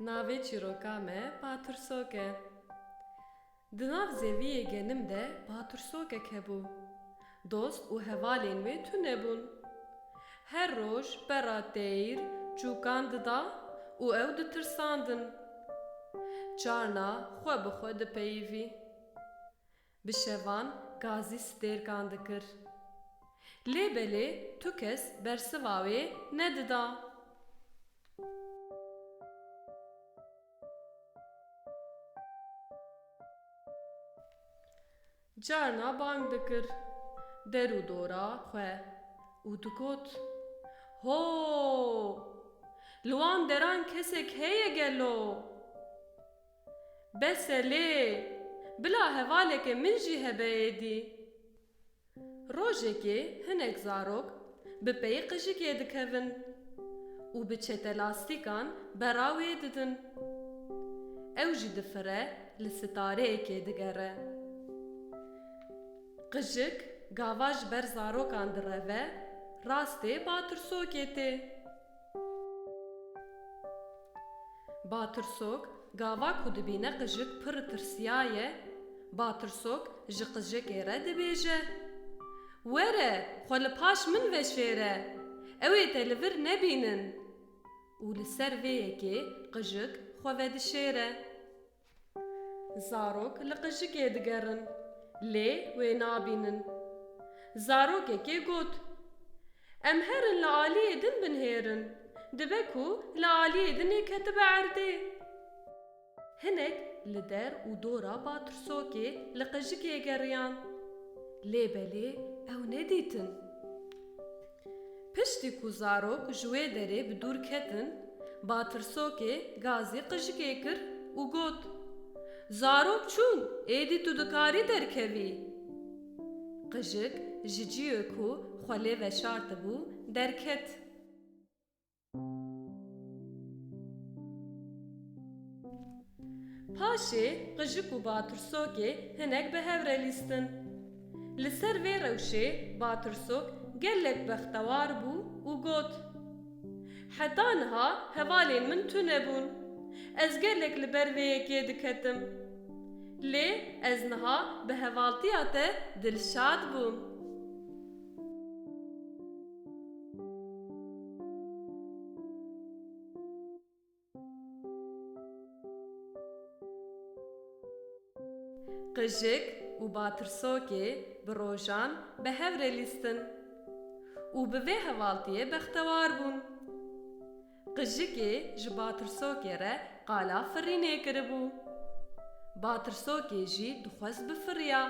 Navê çîroka me Batirsok e. Di nav zeviyê genim de batirsokek hebû. Dost û hevalên wê tune bûn. Her roj bera teyr çûkan dida û ew ditirsandin. Carna xwe bi xwe dipeyivî. Bi şevan gazî stêrkan dikir. Lêbelê tu kes bersiva wê nedida. Carna bang dikir. Der û dora xwe û digot: Ho! Li wan deran kesek heye gelo. Bese lê, bila hevaleke min jî hebe êdî. Rojekê hinek zarok bi peyê qijikê dikevin û bi çetelastîkan bera wê didin. Ew jî difire li sitareyekê digere. Qijik gava ji ber zarokan direve, rastê batirsokê tê. Batirsok gava ku dibîne qijik pir tirsiya ye, batirsok ji qijikê re dibêje: Were, xwe li paş min veşêre, ew ê te li vir nebînin. Û li ser vê yekê qijik xwe vedişêre. Zarok li qijikê digerin, lê wê nabînin. Zarokekê got: Em herin li aliyê din binhêrin, dibe ku li aliyê dinê ketibe erdê. Hinek li der û dora batirsokê li qijikê geriyan. Lêbelê ew nedîtin. Piştî ku zarok ji wê derê bi dûr ketin, batirsokê gazê qijikê kir û got: Zarok çûn, êdî tu dikarî derkevî. Qijik ji ciyê ku xwe lê veşartibû derket. Paşê qijik û batirsokê hinek bi hev re lîstin. Li ser vê rewşê batirsok gelek bextewar bû û got: Heta niha hevalên min tune bûn. Ez gelek li ber vê yekê diketim. Lê ez niha bi hevaltiya te dilşad bûm. Qijik û batirsokê bi rojan bi hev re lîstin û bi vê hevaltiyê bextewar bûn. Qijikê ji batirsokê re qala firînê kiribû. Batirsokê jî dixwest bifiriya.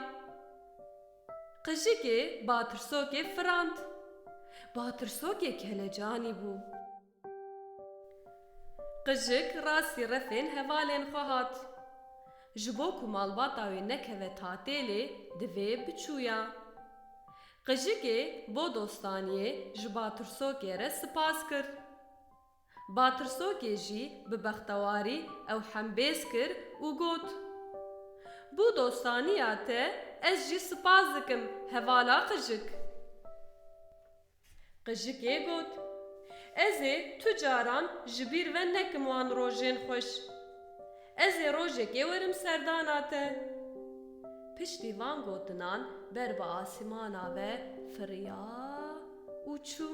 Qijikê batirsokê firand. Batirsokê kelecanî bû. Qijik rastî refên hevalên xwe hat. Ji bo ku malbata wê nekeve tatêlê, divê biçûya. Qijikê bo dostaniyê ji batirsokê re spas kir. Batirsokê jî bi bextewarî ew hembêz kir û got: Bu dostaniya te ez jî spas dikim hevala qijik. Qijikê got: Ez ê tu caran ji bîr ve nekim wan rojên xweş. Ez ê rojekê werim serdana te. Piştî van gotinan ber bi asîmana ve firiya û çû.